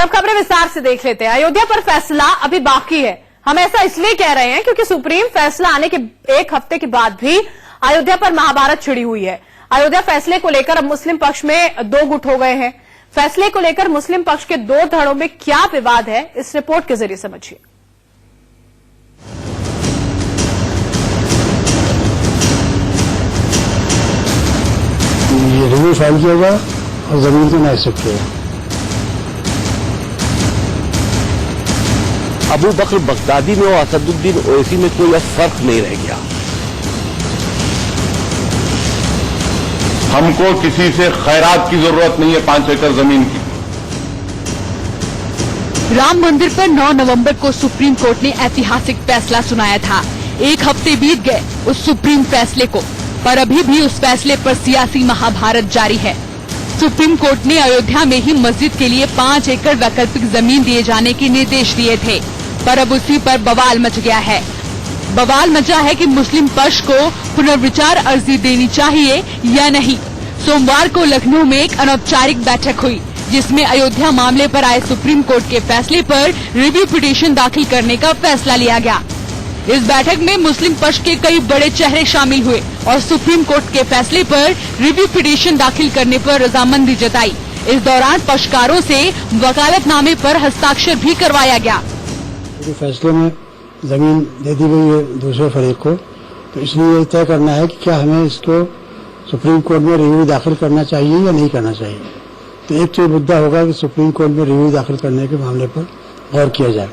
अब खबरें विस्तार से देख लेते हैं। अयोध्या पर फैसला अभी बाकी है। हम ऐसा इसलिए कह रहे हैं क्योंकि सुप्रीम फैसला आने के एक हफ्ते के बाद भी अयोध्या पर महाभारत छिड़ी हुई है। अयोध्या फैसले को लेकर अब मुस्लिम पक्ष में दो गुट हो गए हैं। फैसले को लेकर मुस्लिम पक्ष के दो धड़ों में क्या विवाद है, इस रिपोर्ट के जरिए समझिए। ये रिव्यू फाइल किया गया और जमीन को नहीं एक्सेप्ट किया। अबू बकर बगदादी में और असदुद्दीन ओवैसी में कोई अब फर्क नहीं रह गया। हमको किसी से खैरात की जरूरत नहीं है 5 एकड़ जमीन की। राम मंदिर पर 9 नवंबर को सुप्रीम कोर्ट ने ऐतिहासिक फैसला सुनाया था। एक हफ्ते बीत गए उस सुप्रीम फैसले को, पर अभी भी उस फैसले पर सियासी महाभारत जारी है। सुप्रीम कोर्ट ने अयोध्या में ही मस्जिद के लिए 5 एकड़ वैकल्पिक जमीन दिए जाने के निर्देश दिए थे, पर अब उसी पर बवाल मच गया है। बवाल मचा है कि मुस्लिम पक्ष को पुनर्विचार अर्जी देनी चाहिए या नहीं। सोमवार को लखनऊ में एक अनौपचारिक बैठक हुई, जिसमें अयोध्या मामले पर आए सुप्रीम कोर्ट के फैसले पर रिव्यू पिटीशन दाखिल करने का फैसला लिया गया। इस बैठक में मुस्लिम पक्ष के कई बड़े चेहरे शामिल हुए और सुप्रीम कोर्ट के फैसले पर रिव्यू पिटीशन दाखिल करने पर रजामंदी जताई। इस दौरान पक्षकारों से वकालतनामे पर हस्ताक्षर भी करवाया गया। फैसले में जमीन दे दी गई है दूसरे फरीक को, तो इसलिए तय करना है कि क्या हमें इसको सुप्रीम कोर्ट में रिव्यू दाखिल करना चाहिए या नहीं करना चाहिए। तो एक तो मुद्दा होगा कि सुप्रीम कोर्ट में रिव्यू दाखिल करने के मामले पर गौर किया जाए,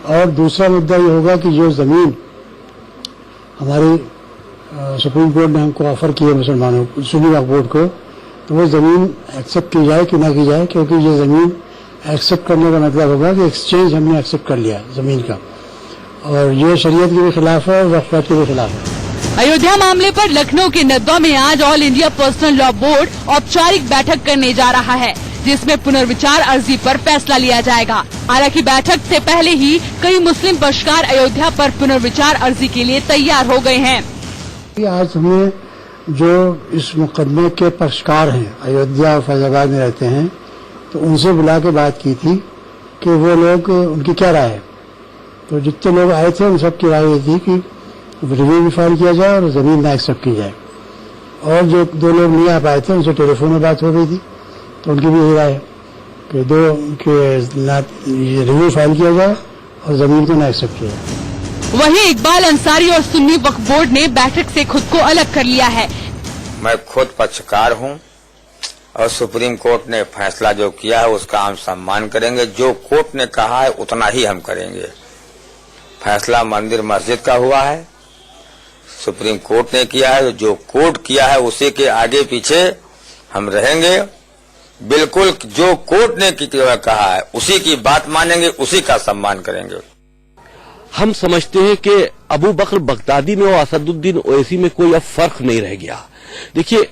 और दूसरा मुद्दा ये होगा कि जो जमीन हमारी सुप्रीम कोर्ट ने हमको ऑफर की है मुसलमानों सुन्नी वक्फ बोर्ड को, तो वो जमीन एक्सेप्ट की जाए कि ना की जाए, क्योंकि ये जमीन एक्सेप्ट करने का मतलब होगा कि एक्सचेंज हमने एक्सेप्ट कर लिया जमीन का, और ये शरीयत के भी खिलाफ है और वक्फ के भी खिलाफ है। अयोध्या मामले पर लखनऊ के नदवा में आज all India personal law board औपचारिक बैठक करने जा रहा है, जिसमें पुनर्विचार अर्जी पर फैसला लिया जाएगा। हालांकि बैठक से पहले ही कई मुस्लिम पक्षकार अयोध्या पर पुनर्विचार अर्जी के लिए तैयार हो गए हैं। आज हमने जो इस मुकदमे के पक्षकार हैं, अयोध्या और फैजाबाद में रहते हैं, तो उनसे बुला के बात की थी कि वो लोग उनकी क्या राय है। तो जितने लोग आए थे उन सबकी राय ये थी कि रिव्यू भी फाइल किया जाए और जमीन ना एक्सेप्ट की जाए। और जो 2 लोग नहीं आ पाए थे उनसे टेलीफोन में बात हो गई थी, तो उनकी भी यही राय है कि रिव्यू फाइल किया जाए और जमीन को ना एक्सेप्ट किया जाए। वहीं इकबाल अंसारी और सुन्नी वक्फ बोर्ड ने बैठक से खुद को अलग कर लिया है। मैं खुद पक्षकार हूं और सुप्रीम कोर्ट ने फैसला जो किया है उसका हम सम्मान करेंगे। जो कोर्ट ने कहा है उतना ही हम करेंगे। फैसला मंदिर मस्जिद का हुआ है, सुप्रीम कोर्ट ने किया है। जो कोर्ट किया है उसी के आगे पीछे हम रहेंगे। बिल्कुल जो कोर्ट ने कहा है उसी की बात मानेंगे, उसी का सम्मान करेंगे। हम समझते हैं कि अबू बकर बगदादी में और असदुद्दीन ओवैसी में कोई अब फर्क नहीं रह गया। देखिए,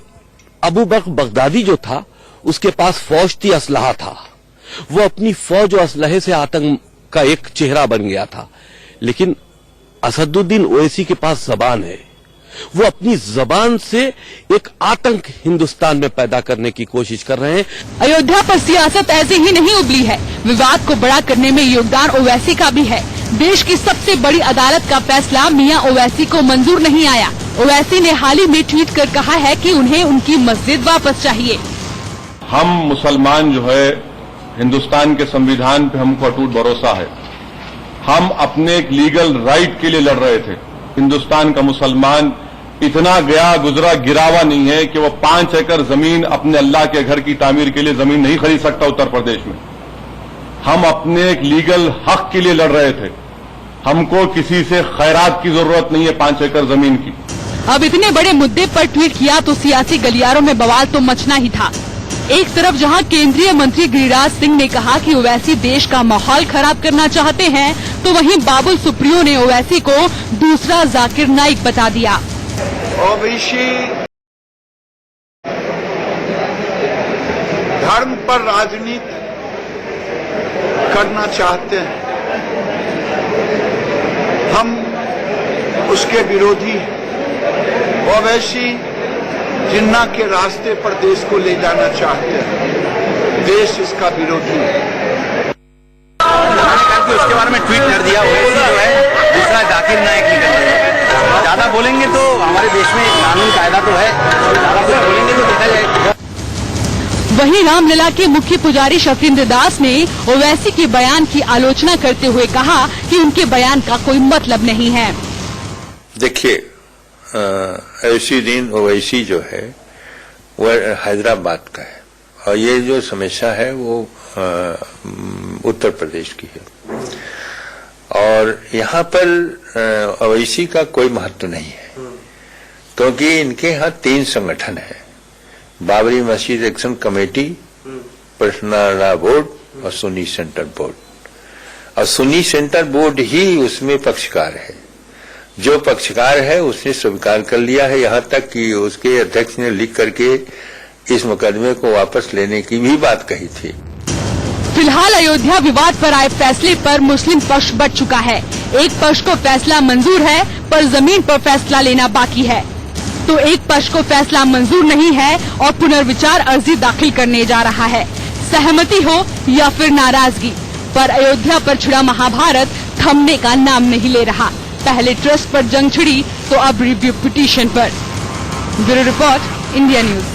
अबू बकर बगदादी जो था उसके पास फौज थी, असलहा था। वो अपनी फौज और असलहे से आतंक का एक चेहरा बन गया था। लेकिन असदुद्दीन ओवैसी के पास जबान है। वो अपनी जबान से एक आतंक हिंदुस्तान में पैदा करने की कोशिश कर रहे हैं। अयोध्या पर सियासत ऐसे ही नहीं उबली है। विवाद को बड़ा करने में योगदान ओवैसी का भी है। देश की सबसे बड़ी अदालत का फैसला मियां ओवैसी को मंजूर नहीं आया। ओवैसी ने हाल ही में ट्वीट कर कहा है कि उन्हें उनकी मस्जिद वापस चाहिए। हम मुसलमान जो है हिंदुस्तान के संविधान पे हमको अटूट भरोसा है। हम अपने एक लीगल राइट के लिए लड़ रहे थे। हिंदुस्तान का मुसलमान इतना गया गुजरा गिरावा नहीं है कि वो 5 एकड़ जमीन अपने अल्लाह के घर की तामीर के लिए जमीन नहीं खरीद सकता उत्तर प्रदेश में। हम अपने एक लीगल हक के लिए लड़ रहे थे। हमको किसी से खैरात की जरूरत नहीं है 5 एकड़ जमीन की। अब इतने बड़े मुद्दे पर ट्वीट किया तो सियासी गलियारों में बवाल तो मचना ही था। एक तरफ जहां केंद्रीय मंत्री गिरिराज सिंह ने कहा कि ओवैसी देश का माहौल खराब करना चाहते हैं, तो वहीं बाबुल सुप्रियो ने ओवैसी को दूसरा जाकिर नाइक बता दिया। ओवैसी धर्म पर राजनीति करना चाहते हैं, हम उसके विरोधी हैं। ओवैसी जिन्ना के रास्ते पर देश को ले जाना चाहते हैं, देश इसका विरोधी है। बोलेंगे तो हमारे देश में एक कानून कायदा तो है, ज्यादा कुछ बोलेंगे तो देखा जाएगा। वहीं रामलला के मुख्य पुजारी शफीन्द्र दास ने ओवैसी के बयान की आलोचना करते हुए कहा कि उनके बयान का कोई मतलब नहीं है। देखिए, ऐसी ओवैसी जो है वह हैदराबाद का है और ये जो समस्या है वो उत्तर प्रदेश की है और यहाँ पर ओवैसी का कोई महत्व नहीं है क्योंकि इनके यहाँ 3 संगठन है, बाबरी मस्जिद एक्शन कमेटी, पर्सनल बोर्ड और सुन्नी सेंटर बोर्ड। और सुन्नी सेंटर बोर्ड ही उसमें पक्षकार है, जो पक्षकार है उसने स्वीकार कर लिया है, यहाँ तक कि उसके अध्यक्ष ने लिख करके इस मुकदमे को वापस लेने की भी बात कही थी। फिलहाल अयोध्या विवाद पर आए फैसले पर मुस्लिम पक्ष बट चुका है। एक पक्ष को फैसला मंजूर है पर जमीन पर फैसला लेना बाकी है, तो एक पक्ष को फैसला मंजूर नहीं है और पुनर्विचार अर्जी दाखिल करने जा रहा है। सहमति हो या फिर नाराजगी, पर अयोध्या पर छिड़ा महाभारत थमने का नाम नहीं ले रहा। पहले ट्रस्ट पर जंग छिड़ी तो अब रिव्यू पिटीशन पर। Bureau report, India news.